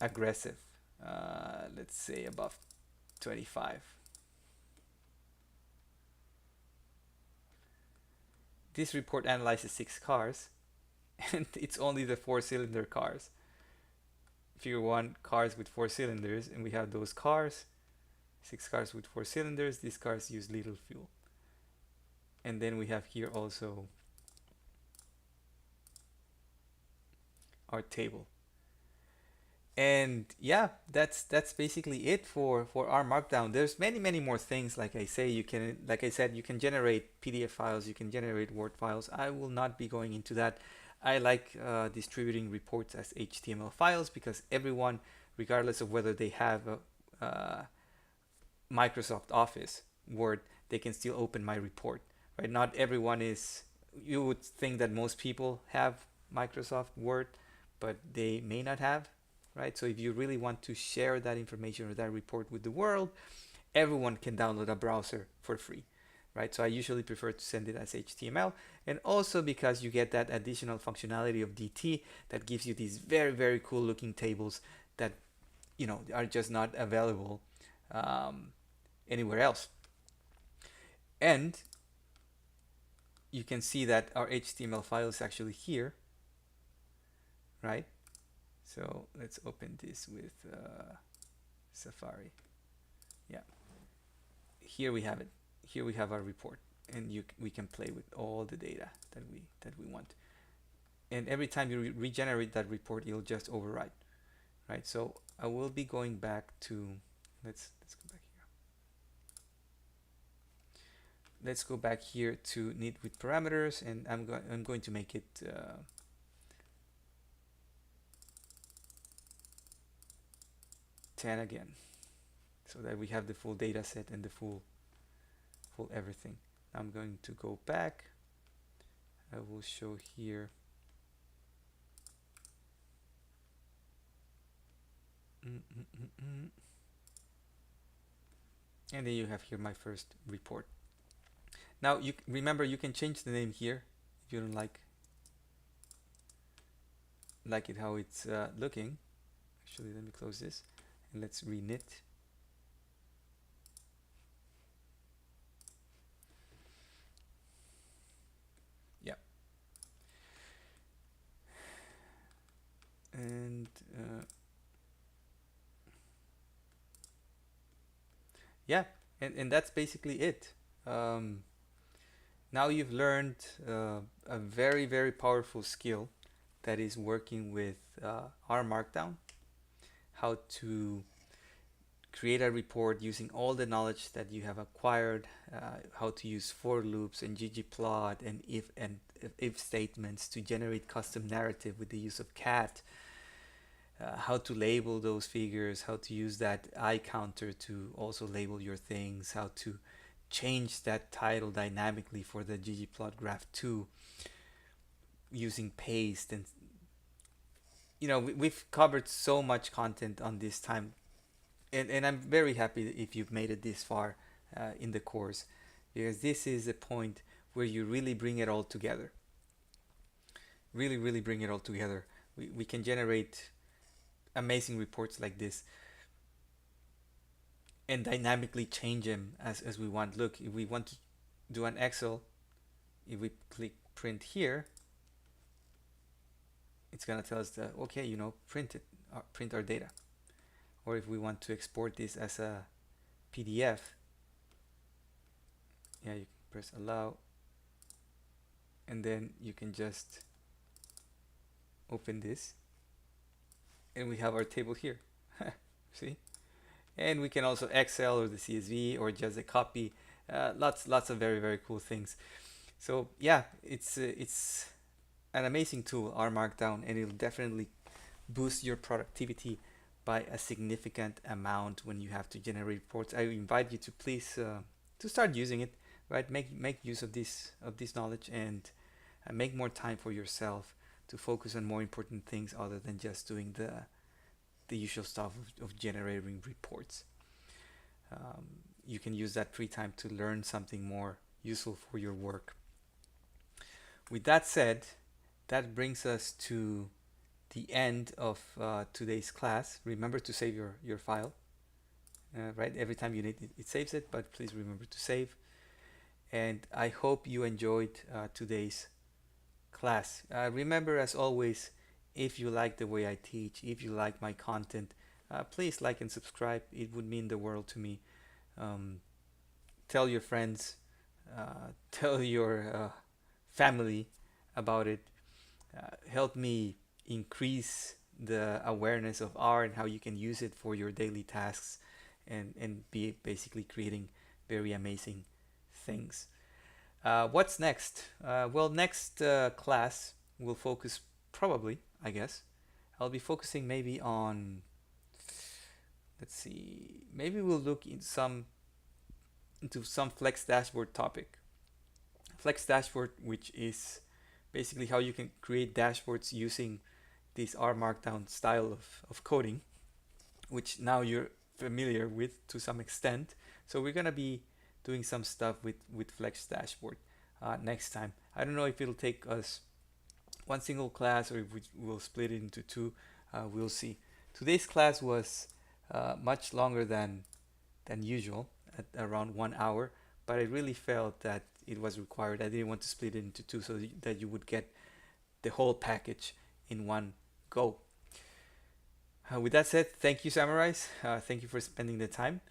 Speaker 1: aggressive. Let's say above 25. This report analyzes 6 cars, and it's only the 4-cylinder cars. Figure 1 cars with 4 cylinders, and we have those cars, 6 cars with 4 cylinders. These cars use little fuel. And then we have here also our table. And yeah, that's basically it for Rmarkdown. There's many more things. Like I said, you can generate PDF files, you can generate Word files. I will not be going into that. I like distributing reports as HTML files because everyone, regardless of whether they have Microsoft Office, Word, they can still open my report. Right? Not everyone is You would think that most people have Microsoft Word, but they may not have, right? So if you really want to share that information or that report with the world, everyone can download a browser for free, right? So I usually prefer to send it as HTML, and also because you get that additional functionality of DT that gives you these very, very cool looking tables that, you know, are just not available um, anywhere else. And you can see that our HTML file is actually here, right? So let's open this with Safari. Yeah, here we have it. Here we have our report, and we can play with all the data that we want. And every time you regenerate that report, it'll just override, right? So I will be going back to let's go back here. Let's go back here to need with parameters, and I'm going to make it 10 again, so that we have the full data set and the full everything. I'm going to go back. I will show here. And then you have here my first report. Now you remember you can change the name here if you don't like it how it's looking. Actually, let me close this and let's reknit. Yeah. And yeah, and that's basically it. Now you've learned a very, very powerful skill that is working with Rmarkdown, how to create a report using all the knowledge that you have acquired, how to use for loops and ggplot and if statements to generate custom narrative with the use of cat, how to label those figures, how to use that eye counter to also label your things, how to change that title dynamically for the ggplot graph 2 using paste. And you know, we've covered so much content on this time, and I'm very happy if you've made it this far in the course, because this is a point where you really bring it all together. Really bring it all together. We can generate amazing reports like this and dynamically change them as we want. Look, if we want to do an Excel, if we click print here, it's gonna tell us that, okay, you know, print our data. Or if we want to export this as a PDF, yeah, you can press allow, and then you can just open this, and we have our table here. See? And we can also Excel or the CSV or just a copy. Lots of very cool things. So yeah, it's an amazing tool, Rmarkdown, and it'll definitely boost your productivity by a significant amount when you have to generate reports. I invite you to please to start using it, right? Make use of this knowledge, and make more time for yourself to focus on more important things other than just doing the usual stuff of generating reports. You can use that free time to learn something more useful for your work. With that said, that brings us to the end of today's class. Remember to save your file, right? Every time you need it, it saves it, but please remember to save. And I hope you enjoyed today's class. Remember, as always, if you like the way I teach, if you like my content, please like and subscribe. It would mean the world to me. Tell your friends, tell your family about it. Help me increase the awareness of R and how you can use it for your daily tasks, and be basically creating very amazing things. What's next? Well, next class will focus probably, I guess, I'll be focusing maybe on, let's see, maybe we'll look into some Flex dashboard topic. Flex Dashboard, which is basically how you can create dashboards using this Rmarkdown style of coding, which now you're familiar with to some extent. So we're gonna be doing some stuff with Flex Dashboard next time. I don't know if it'll take us one single class or if we'll split it into two. We'll see. Today's class was much longer than usual, at around 1 hour, but I really felt that it was required. I didn't want to split it into two so that you would get the whole package in one go. With that said, thank you, SamuRais. Thank you for spending the time.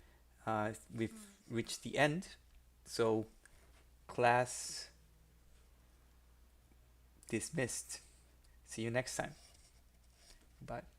Speaker 1: We've reached the end, so class dismissed. See you next time. Bye.